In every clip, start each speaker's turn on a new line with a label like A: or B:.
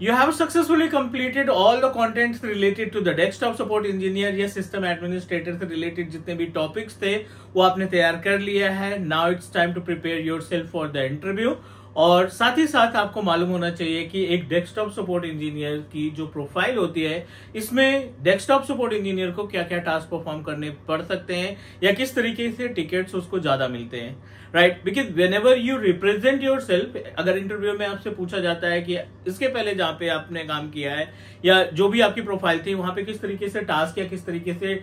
A: You have successfully completed all the contents related to the desktop support engineer या system administrator से related जितने भी topics थे वो आपने तैयार कर लिया है. Now it's time to prepare yourself for the interview. और साथ ही साथ आपको मालूम होना चाहिए कि एक डेस्कटॉप सपोर्ट इंजीनियर की जो प्रोफाइल होती है इसमें डेस्कटॉप सपोर्ट इंजीनियर को क्या क्या टास्क परफॉर्म करने पड़ सकते हैं या किस तरीके से टिकट्स उसको ज्यादा मिलते हैं. Right, because when ever you represent your self, अगर इंटरव्यू में आपसे पूछा जाता है कि इसके पहले जहां पे आपने काम किया है या जो भी आपकी प्रोफाइल थी वहां पे किस तरीके से टास्क या किस तरीके से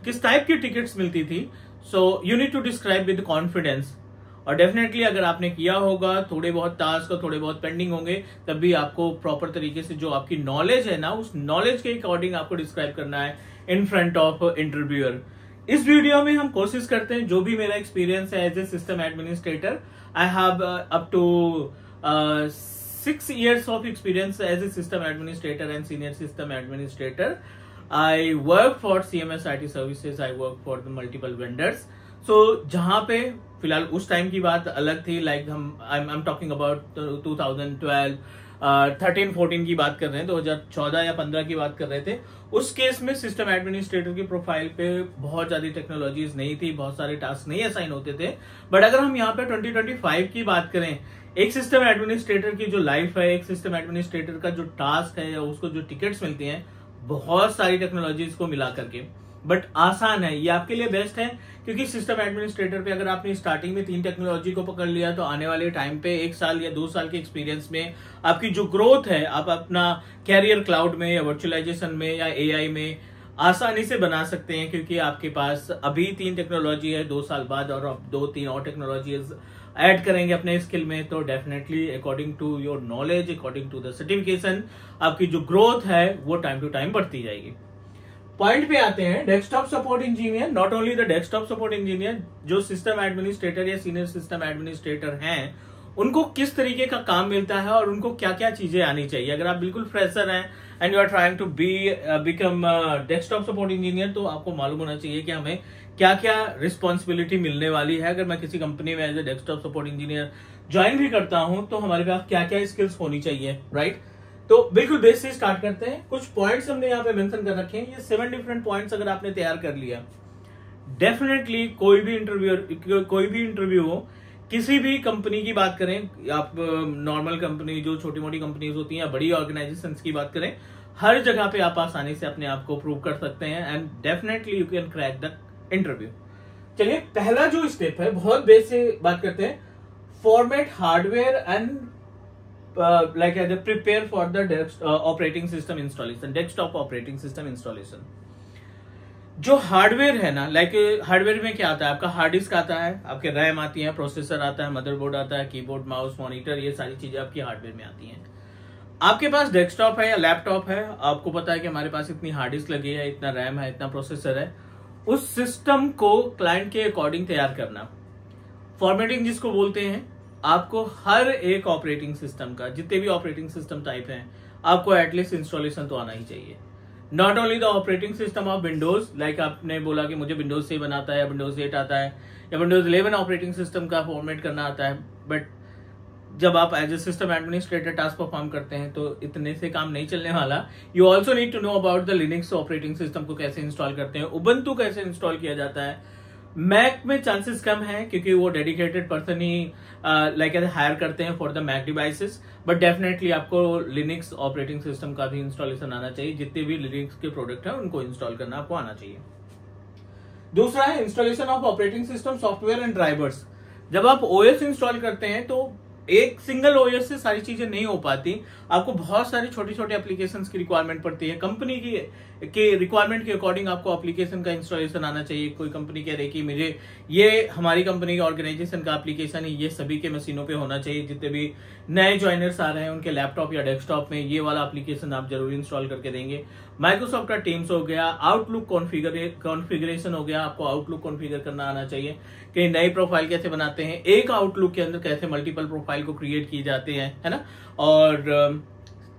A: किस टाइप की टिकट्स मिलती थी, so you need to describe with confidence. और डेफिनेटली अगर आपने किया होगा, थोड़े बहुत टास्क और थोड़े बहुत पेंडिंग होंगे, तब भी आपको प्रॉपर तरीके से जो आपकी नॉलेज है ना उस नॉलेज के अकॉर्डिंग आपको डिस्क्राइब करना है इन फ्रंट ऑफ इंटरव्यूअर. इस वीडियो में हम कोशिश करते हैं जो भी मेरा एक्सपीरियंस है as a system administrator, I have up to 6 years of experience as a system administrator and senior system administrator. I work for CMS IT services. I work for the multiple vendors. So जहां पे फिलहाल उस time की बात अलग थी, like I am talking about 2012, 13-14 की बात कर रहे हैं, 2014 या 15 की बात कर रहे थे. उस केस में सिस्टम एडमिनिस्ट्रेटर की प्रोफाइल पे बहुत ज्यादा टेक्नोलॉजीज नहीं थी, बहुत सारे टास्क नहीं असाइन होते थे. बट अगर हम यहाँ पे 2025 की बात करें, एक सिस्टम एडमिनिस्ट्रेटर की जो लाइफ है, एक सिस्टम एडमिनिस्ट्रेटर का जो टास्क है या उसको जो टिकट्स मिलती हैं बहुत सारी टेक्नोलॉजीज को मिला करके, बट आसान है. ये आपके लिए बेस्ट है क्योंकि सिस्टम एडमिनिस्ट्रेटर पे अगर आपने स्टार्टिंग में 3 टेक्नोलॉजी को पकड़ लिया तो आने वाले टाइम पे 1 साल या 2 साल के एक्सपीरियंस में आपकी जो ग्रोथ है, आप अपना कैरियर क्लाउड में या वर्चुअलाइजेशन में या एआई में आसानी से बना सकते हैं, क्योंकि आपके पास अभी 3 टेक्नोलॉजी है, 2 साल बाद और आप 2-3 और टेक्नोलॉजीज ऐड करेंगे अपने स्किल में, तो definitely according to your knowledge, according to the certification, आपकी जो ग्रोथ है वो टाइम टू टाइम बढ़ती जाएगी. पॉइंट पे आते हैं, desktop support engineer. Not only the desktop support engineer, जो सिस्टम एडमिनिस्ट्रेटर या सीनियर सिस्टम एडमिनिस्ट्रेटर हैं उनको किस तरीके का काम मिलता है और उनको क्या क्या चीजें आनी चाहिए. अगर आप बिल्कुल फ्रेशर हैं and you are trying to become desktop support engineer, तो आपको मालूम होना चाहिए कि हमें क्या क्या रिस्पॉन्सिबिलिटी मिलने वाली है. अगर मैं किसी कंपनी में as a desktop support engineer join भी करता हूं तो हमारे पास क्या क्या स्किल्स होनी चाहिए. राइट, तो बिल्कुल बेस से स्टार्ट करते हैं. कुछ पॉइंट्स हमने यहाँ पे मेंशन कर रखे हैं. ये 7 डिफरेंट पॉइंट्स अगर आपने तैयार कर लिया, डेफिनेटली कोई भी इंटरव्यू हो, किसी भी कंपनी की बात करें, आप नॉर्मल कंपनी जो छोटी मोटी कंपनीज होती हैं या बड़ी ऑर्गेनाइजेशंस की बात करें, हर जगह पे आप आसानी से अपने आप को प्रूव कर सकते हैं and definitely you can crack the interview. चलिए, पहला जो स्टेप है, बहुत बेस से बात करते हैं. Format hardware and like prepare for the operating system installation, desktop operating system installation. जो हार्डवेयर है ना, लाइक हार्डवेयर में क्या आता है, आपका हार्ड डिस्क आता है, आपके रैम आती है, प्रोसेसर आता है, मदरबोर्ड आता है, कीबोर्ड, माउस, मॉनिटर, ये सारी चीजें आपकी हार्डवेयर में आती हैं. आपके पास डेस्कटॉप है या लैपटॉप है, आपको पता है कि हमारे पास इतनी हार्ड डिस्क लगी है, इतना रैम है, इतना प्रोसेसर है. उस सिस्टम को क्लाइंट के अकॉर्डिंग तैयार करना, फॉर्मेटिंग जिसको बोलते हैं. आपको हर एक ऑपरेटिंग सिस्टम का, जितने भी ऑपरेटिंग सिस्टम टाइप हैं, आपको एटलीस्ट इंस्टॉलेशन तो आना ही चाहिए. Not only the operating system of Windows, like आपने बोला कि मुझे विंडोज 7 बनाता है या विंडोज 8 आता है या विंडोज 11 ऑपरेटिंग सिस्टम का फॉर्मेट करना आता है, बट जब आप as a system administrator task perform करते हैं तो इतने से काम नहीं चलने वाला. You also need to know about the Linux operating system को कैसे इंस्टॉल करते हैं, उबंटू कैसे इंस्टॉल किया जाता है. मैक में चांसेस कम है क्योंकि वो डेडिकेटेड पर्सन ही लाइक हायर करते हैं for the Mac devices, but definitely आपको लिनक्स ऑपरेटिंग सिस्टम का भी इंस्टॉलेशन आना चाहिए. जितने भी लिनक्स के प्रोडक्ट हैं उनको इंस्टॉल करना आपको आना चाहिए. दूसरा है installation of operating system software and drivers. जब आप ओएस इंस्टॉल करते हैं तो एक सिंगल ओएस से सारी चीजें नहीं हो पाती, आपको बहुत सारी छोटी छोटी एप्लीकेशंस की रिक्वायरमेंट पड़ती है. कंपनी की रिक्वायरमेंट के अकॉर्डिंग आपको एप्लीकेशन का इंस्टॉलेशन आना चाहिए. कोई कंपनी कह रही कि मुझे ये हमारी कंपनी की ऑर्गेनाइजेशन का एप्लीकेशन है, ये सभी के मशीनों पे होना चाहिए, जितने भी नए ज्वाइनर्स आ रहे हैं उनके लैपटॉप या डेस्कटॉप में ये वाला एप्लीकेशन आप जरूर इंस्टॉल करके देंगे. माइक्रोसॉफ्ट का टीम्स हो गया, आउटलुक कॉन्फ़िगरेशन हो गया, आपको आउटलुक कॉन्फ़िगर करना आना चाहिए कि नई प्रोफाइल कैसे बनाते हैं, एक आउटलुक के अंदर कैसे मल्टीपल प्रोफाइल को क्रिएट किए जाते हैं, है ना. और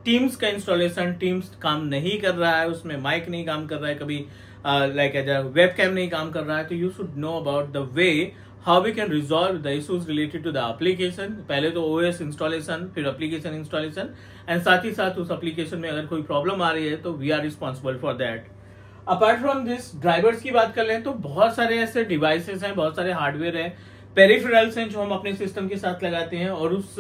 A: टीम्स का इंस्टॉलेशन, टीम्स काम नहीं कर रहा है, उसमें माइक नहीं काम कर रहा है, कभी लाइक वेब कैम नहीं काम कर रहा है, तो you should know about the way how we can resolve the issues related to the application. पहले तो ओएस इंस्टॉलेशन, फिर एप्लीकेशन इंस्टॉलेशन, एंड साथ ही साथ उस एप्लीकेशन में अगर कोई प्रॉब्लम आ रही है तो we are responsible for that. Apart from this, drivers की बात कर लें तो बहुत सारे ऐसे डिवाइसेस हैं, बहुत सारे हार्डवेयर हैं, पेरिफेरल्स हैं जो हम अपने सिस्टम के साथ लगाते हैं, और उस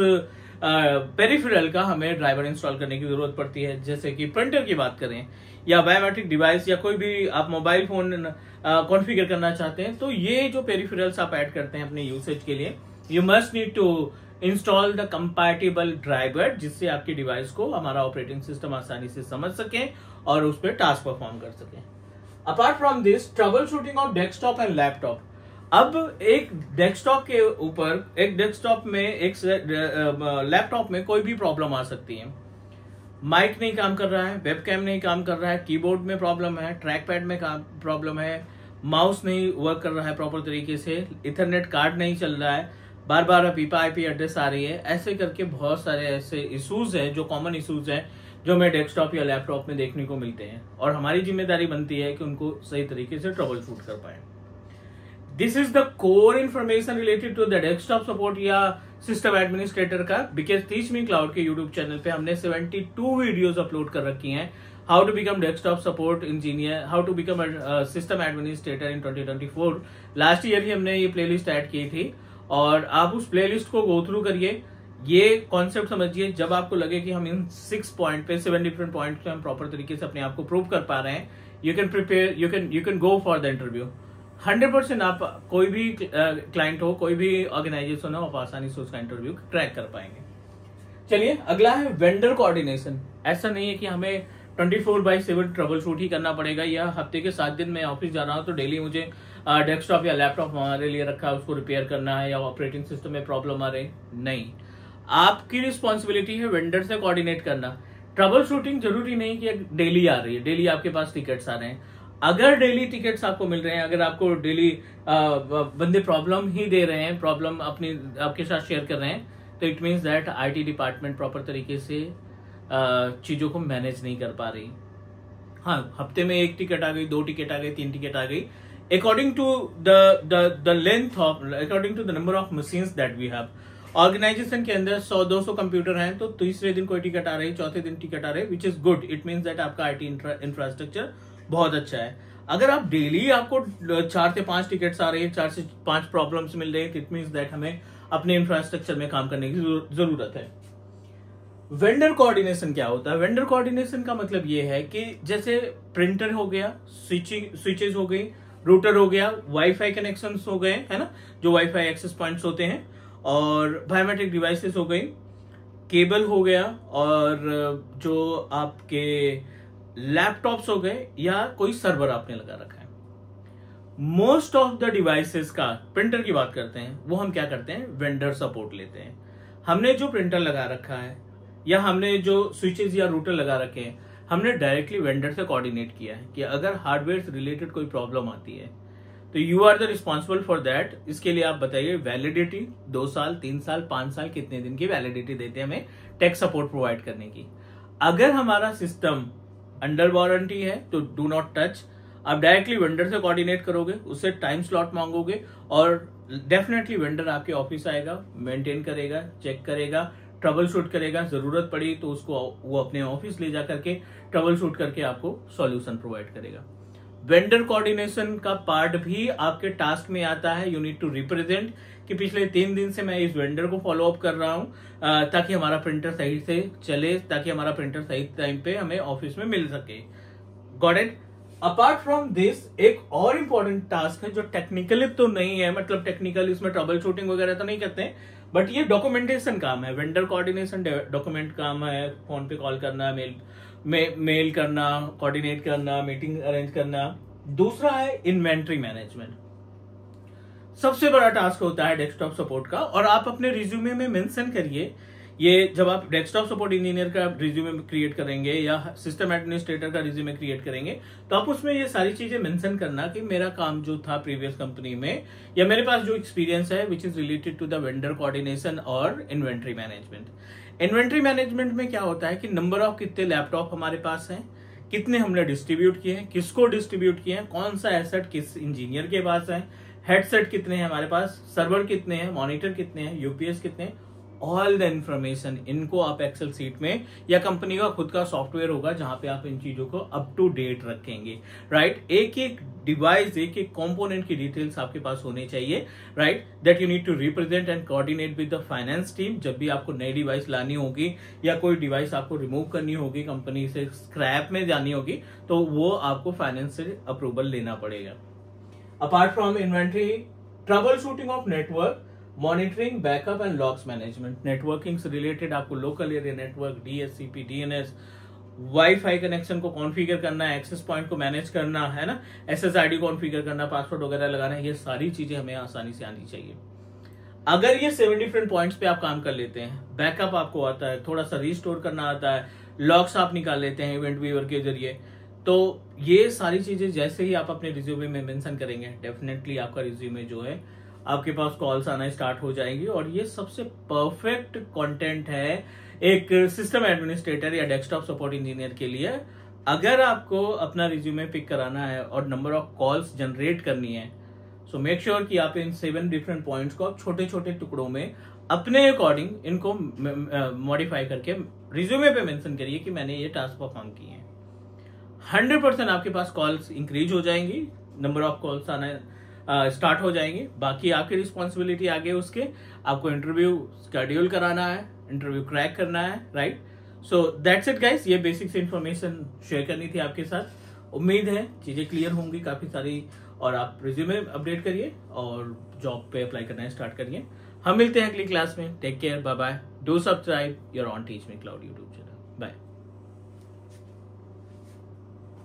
A: पेरिफेरल का हमें ड्राइवर इंस्टॉल करने की जरूरत पड़ती है। जैसे कि प्रिंटर की बात करें या बायोमेट्रिक डिवाइस या कोई भी आप मोबाइल फोन कॉन्फ़िगर करना चाहते हैं, तो ये जो पेरिफेरल्स आप ऐड करते हैं अपने यूसेज के लिए, you must need to install the compatible driver, जिससे आपकी डिवाइस को हमारा ऑपरेटिंग सिस्टम आसानी से समझ सके और उस पर टास्क परफॉर्म कर सके। Apart from this, trouble shooting of desktop and laptop. अब एक डेस्कटॉप के ऊपर, एक डेस्कटॉप में, एक लैपटॉप में कोई भी प्रॉब्लम आ सकती है। माइक नहीं काम कर रहा है, वेबकैम नहीं काम कर रहा है, कीबोर्ड में प्रॉब्लम है, ट्रैक पैड में प्रॉब्लम है, माउस नहीं वर्क कर रहा है प्रॉपर तरीके से, इथरनेट कार्ड नहीं चल रहा है, बार बार पीपा आईपी एड्रेस आ रही है। ऐसे करके बहुत सारे ऐसे इश्यूज हैं जो कॉमन इश्यूज हैं जो हमें डेस्कटॉप या लैपटॉप में देखने को मिलते हैं, और हमारी जिम्मेदारी बनती है कि उनको सही तरीके से ट्रबल शूट कर पाए। This is the core information related to the desktop support या सिस्टम एडमिनिस्ट्रेटर का, बिकॉज टीच मी क्लाउड के यूट्यूब चैनल पे हमने 72 वीडियोस अपलोड कर रखी हैं। How to become desktop support engineer, how to become system administrator in 2024। Last year ही हमने ये प्लेलिस्ट ऐड की थी, और आप उस प्लेलिस्ट को गो थ्रू करिए। ये कॉन्सेप्ट समझिए, जब आपको लगे कि हम इन 6 पॉइंट पे, 7 डिफरेंट पॉइंट पे हम प्रॉपर तरीके से अपने आप को प्रूव कर पा रहे हैं, you can prepare, you can go for the interview. 100% आप कोई भी क्लाइंट हो, कोई भी ऑर्गेनाइजेशन हो, आप आसानी से उसका इंटरव्यू क्रैक कर पाएंगे। चलिए, अगला है वेंडर कोऑर्डिनेशन। ऐसा नहीं है कि हमें 24/7 ट्रबल शूट ही करना पड़ेगा, या हफ्ते के 7 दिन मैं ऑफिस जा रहा हूं तो डेली मुझे डेस्कटॉप या लैपटॉप हमारे लिए रखा है, उसको रिपेयर करना है, या ऑपरेटिंग सिस्टम में प्रॉब्लम आ रही। नहीं, आपकी रिस्पॉन्सिबिलिटी है वेंडर से कोऑर्डिनेट करना। ट्रबल शूटिंग जरूरी नहीं कि डेली आ रही है, डेली आपके पास टिकट्स आ रहे हैं। अगर डेली टिकट्स आपको मिल रहे हैं, अगर आपको डेली बंदे प्रॉब्लम ही दे रहे हैं, प्रॉब्लम अपनी आपके साथ शेयर कर रहे हैं, तो it means that IT department proper तरीके से चीजों को मैनेज नहीं कर पा रही। हाँ, हफ्ते में 1 टिकट आ गई, 2 टिकट आ गई, 3 टिकट आ गई, according to the length of, according to the number of machines that we have. Organisation के अंदर 100-200 कंप्यूटर हैं, तो तीसरे दिन कोई टिकट आ रही, चौथे दिन टिकट आ रही, which is good. It means that आपका आईटी इंफ्रास्ट्रक्चर बहुत अच्छा है। अगर आप डेली आपको 4 से 5 टिकट्स आ रही है, 4 से 5 प्रॉब्लम्स मिल रही है, इट मीन्स दैट हमें अपने इंफ्रास्ट्रक्चर में काम करने की जरूरत है। वेंडर कोऑर्डिनेशन क्या होता है? वेंडर कोऑर्डिनेशन का मतलब ये है कि जैसे प्रिंटर हो गया, स्विचेस हो गई, रूटर हो गया, वाईफाई कनेक्शन हो गए, है ना, जो वाईफाई एक्सेस पॉइंट्स होते हैं, और बायोमेट्रिक डिवाइसेस हो गई, केबल हो गया, और जो आपके लैपटॉप्स हो गए, या कोई सर्वर आपने लगा रखा है। मोस्ट ऑफ द डिवाइसेस का, प्रिंटर की बात करते हैं, वो हम क्या करते हैं, वेंडर सपोर्ट लेते हैं। हमने जो प्रिंटर लगा रखा है या हमने जो स्विचेस या रूटर लगा रखे हैं, हमने डायरेक्टली वेंडर से कोऑर्डिनेट किया है कि अगर हार्डवेयर से रिलेटेड कोई प्रॉब्लम आती है तो you are the responsible for that. इसके लिए आप बताइए वैलिडिटी 2 साल, 3 साल, 5 साल, कितने दिन की वैलिडिटी देते हैं हमें टेक सपोर्ट प्रोवाइड करने की। अगर हमारा सिस्टम अंडर वारंटी है तो डू नॉट टच। आप डायरेक्टली वेंडर से कोऑर्डिनेट करोगे, उससे टाइम स्लॉट मांगोगे, और डेफिनेटली वेंडर आपके ऑफिस आएगा, मेंटेन करेगा, चेक करेगा, ट्रबल शूट करेगा, जरूरत पड़ी तो उसको वो अपने ऑफिस ले जा करके ट्रबल शूट करके आपको सॉल्यूशन प्रोवाइड करेगा। वेंडर कोऑर्डिनेशन का पार्ट भी आपके टास्क में आता है। यू नीड टू रिप्रेजेंट कि पिछले 3 दिन से मैं इस वेंडर को फॉलो अप कर रहा हूं, ताकि हमारा प्रिंटर सही से चले, ताकि हमारा प्रिंटर सही टाइम पे हमें ऑफिस में मिल सके। Got it? Apart from this, एक और इम्पोर्टेंट टास्क है जो टेक्निकली तो नहीं है, मतलब टेक्निकल इसमें ट्रबल शूटिंग वगैरह तो नहीं करते हैं, बट ये डॉक्यूमेंटेशन काम है। वेंडर कोऑर्डिनेशन डॉक्यूमेंट काम है, फोन पे कॉल करना, मेल करना, कोऑर्डिनेट करना, मीटिंग अरेंज करना। दूसरा है इन्वेंट्री मैनेजमेंट। सबसे बड़ा टास्क होता है डेस्कटॉप सपोर्ट का, और आप अपने रिज्यूमे में मेंशन करिए, ये जब आप डेस्कटॉप सपोर्ट इंजीनियर का रिज्यूमे क्रिएट करेंगे या सिस्टम एडमिनिस्ट्रेटर का रिज्यूमे क्रिएट करेंगे, तो आप उसमें ये सारी चीजें मेंशन करना कि मेरा काम जो था प्रीवियस कंपनी में, या मेरे पास जो एक्सपीरियंस है which is related to the vendor coordination और इन्वेंट्री मैनेजमेंट। इन्वेंट्री मैनेजमेंट में क्या होता है कि नंबर ऑफ कितने लैपटॉप हमारे पास हैं, कितने हमने डिस्ट्रीब्यूट किए हैं, किसको डिस्ट्रीब्यूट किए हैं, कौन सा एसेट किस इंजीनियर के पास है, हेडसेट कितने हैं हमारे पास, सर्वर कितने हैं, मॉनिटर कितने हैं, यूपीएस कितने हैं, ऑल द इंफॉर्मेशन इनको आप एक्सेल सीट में, या कंपनी का खुद का सॉफ्टवेयर होगा जहां पे आप इन चीजों को अप टू डेट रखेंगे, राइट। एक एक डिवाइस, एक एक कंपोनेंट की डिटेल्स आपके पास होने चाहिए, right, that you need to represent and coordinate with the finance team. जब भी आपको नई डिवाइस लानी होगी या कोई डिवाइस आपको रिमूव करनी होगी, कंपनी से स्क्रैप में जानी होगी, तो वो आपको फाइनेंस से अप्रूवल लेना पड़ेगा। Apart from inventory, trouble shooting of network, monitoring, backup and logs management. Networking से रिलेटेड आपको local area network, DHCP, DNS, wifi connection को कॉन्फ़िगर करना है, एक्सेस पॉइंट को मैनेज करना है ना, एसएसआईडी कॉन्फ़िगर करना, पासवर्ड वगैरह लगाना है, ये सारी चीजें हमें आसानी से आनी चाहिए। अगर ये 7 डिफरेंट पॉइंट्स पे आप काम कर लेते हैं, बैकअप आपको आता है, थोड़ा सा रिस्टोर करना आता है, लॉग्स आप निकाल लेते हैं इवेंट व्यूअर के जरिए, तो ये सारी चीजें जैसे ही आप अपने रिज्यूमे में मेंशन करेंगे, डेफिनेटली आपका रिज्यूमे जो है आपके पास कॉल्स आना स्टार्ट हो जाएंगी। और ये सबसे परफेक्ट कंटेंट है एक सिस्टम एडमिनिस्ट्रेटर या डेस्कटॉप सपोर्ट इंजीनियर के लिए। अगर आपको अपना रिज्यूमे पिक कराना है और नंबर ऑफ कॉल्स जनरेट करनी है, सो मेक श्योर कि आप इन 7 डिफरेंट पॉइंट्स को छोटे छोटे टुकड़ों में अपने अकॉर्डिंग इनको मॉडिफाई करके रिज्यूमे पे मेंशन करिए कि मैंने ये टास्क परफॉर्म किए हैं। 100% आपके पास कॉल्स इंक्रीज हो जाएंगी, नंबर ऑफ कॉल्स आना स्टार्ट हो जाएंगे। बाकी आपकी रिस्पॉन्सिबिलिटी आगे उसके, आपको इंटरव्यू शेड्यूल कराना है, इंटरव्यू क्रैक करना है, right. So that's it guys, ये बेसिक्स इंफॉर्मेशन शेयर करनी थी आपके साथ। उम्मीद है चीजें क्लियर होंगी काफी सारी, और आप रिज्यूमे अपडेट करिए और जॉब पे अप्लाई करना स्टार्ट करिए। हम मिलते हैं अगली क्लास में। Take care, bye bye, do subscribe your on Teach me Cloud YouTube channel.